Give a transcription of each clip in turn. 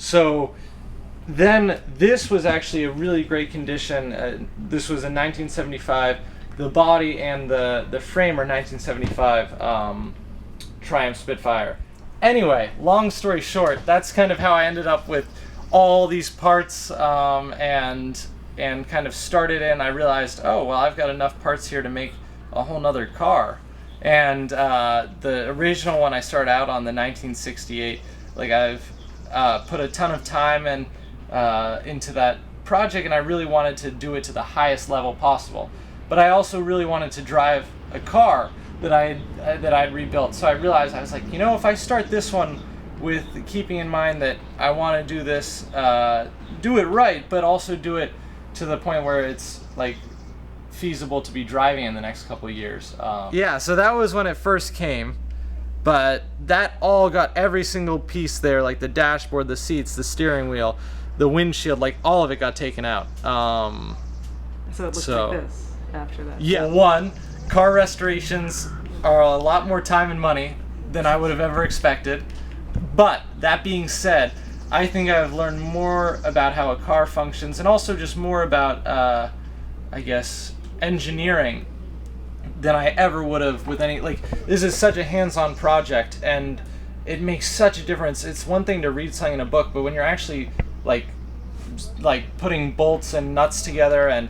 So then this was actually a really great condition. This was in 1975. The body and the frame are 1975 Triumph Spitfire. Anyway, long story short, that's kind of how I ended up with all these parts, and kind of started in. I realized, oh well, I've got enough parts here to make a whole nother car. And the original one I started out on, the 1968, like I've put a ton of time into that project, and I really wanted to do it to the highest level possible. But I also really wanted to drive a car that I'd rebuilt. So I realized, I was like, if I start this one with keeping in mind that I want to do this, do it right, but also do it to the point where it's like feasible to be driving in the next couple of years. Yeah, so that was when it first came, but that all got every single piece there, like the dashboard, the seats, the steering wheel, the windshield, like all of it got taken out. So it looks like this after that. Yeah, one, car restorations are a lot more time and money than I would have ever expected. But that being said, I think I've learned more about how a car functions, and also just more about, I guess, engineering than I ever would have with any, like, this is such a hands-on project, and it makes such a difference. It's one thing to read something in a book, but when you're actually like putting bolts and nuts together and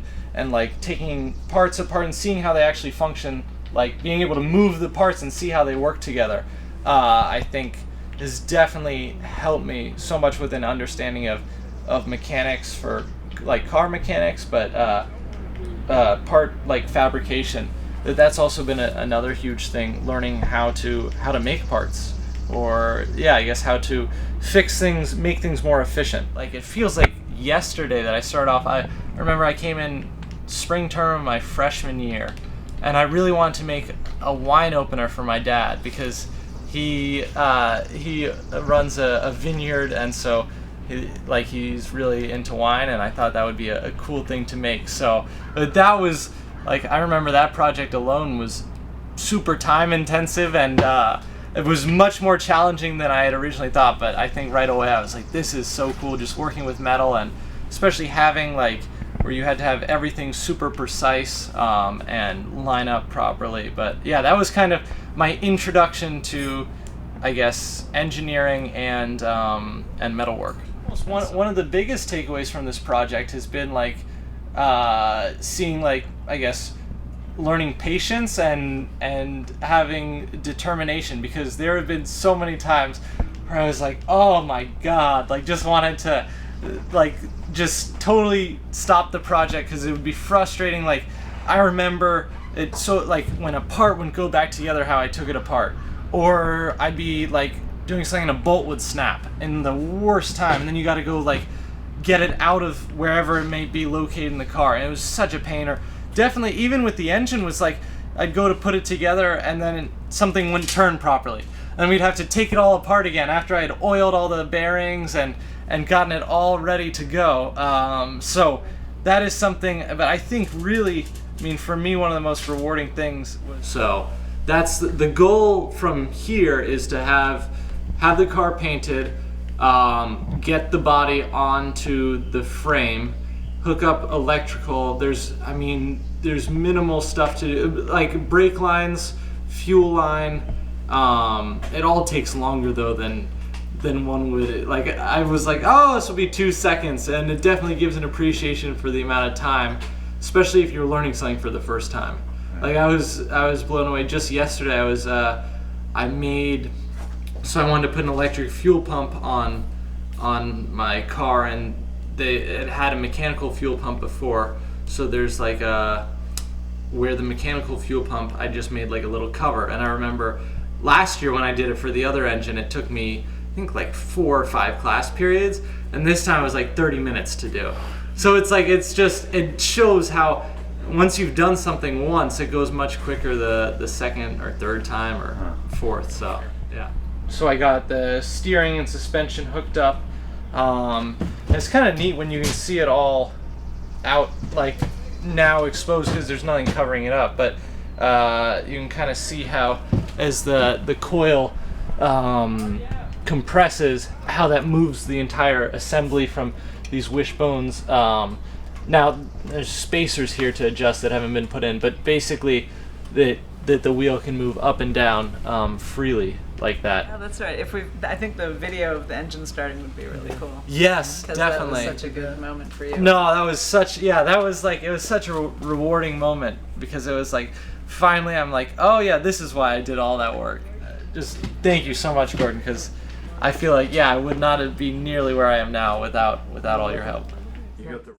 like taking parts apart and seeing how they actually function, like being able to move the parts and see how they work together, I think has definitely helped me so much with an understanding of mechanics, for like car mechanics, but part like fabrication. That's also been another huge thing, learning how to make parts, or I guess how to fix things, make things more efficient. Like, it feels like yesterday that I started off. I remember I came in spring term of my freshman year, and I really wanted to make a wine opener for my dad, because he runs a vineyard, and so he's really into wine, and I thought that would be a cool thing to make. So that was like, I remember that project alone was super time intensive, and it was much more challenging than I had originally thought. But I think right away I was like, this is so cool, just working with metal, and especially having like where you had to have everything super precise and line up properly. But yeah, that was kind of my introduction to, I guess, engineering and metalwork. One of the biggest takeaways from this project has been like seeing, like, I guess, learning patience and having determination, because there have been so many times where I was like, oh my god, like just wanted to like just totally stop the project because it would be frustrating. Like, I remember it, so like when a part wouldn't go back together how I took it apart, or I'd be like doing something and a bolt would snap in the worst time, and then you got to go like get it out of wherever it may be located in the car, and it was such a pain. Or definitely even with the engine was like, I'd go to put it together and then something wouldn't turn properly, and we'd have to take it all apart again after I had oiled all the bearings and gotten it all ready to go. So that is something, but I think really, I mean, for me, one of the most rewarding things was, so that's the goal from here, is to have the car painted, get the body onto the frame, hook up electrical. There's minimal stuff to do, like brake lines, fuel line. It all takes longer though than one would. Like, I was like, oh, this will be 2 seconds, and it definitely gives an appreciation for the amount of time, especially if you're learning something for the first time. Like, I was blown away. Just yesterday, I wanted to put an electric fuel pump on my car, and it had a mechanical fuel pump before. So there's like where the mechanical fuel pump, I just made like a little cover. And I remember last year when I did it for the other engine, it took me, I think, like 4 or 5 class periods, and this time it was like 30 minutes to do. So it's like, it shows how once you've done something once, it goes much quicker the second or third time or fourth. So yeah. So I got the steering and suspension hooked up. It's kind of neat when you can see it all out, like now exposed, because there's nothing covering it up. But you can kind of see how, as the coil compresses, how that moves the entire assembly from these wishbones. Now there's spacers here to adjust that haven't been put in, but basically that the wheel can move up and down freely like that. Oh, that's right. I think the video of the engine starting would be really cool. Yes, 'Cause definitely. That was such a good moment for you. No, that was such it was such a rewarding moment, because it was like finally I'm like, oh yeah, this is why I did all that work. Just thank you so much, Gordon, because I feel like I would not be nearly where I am now without all your help. You got the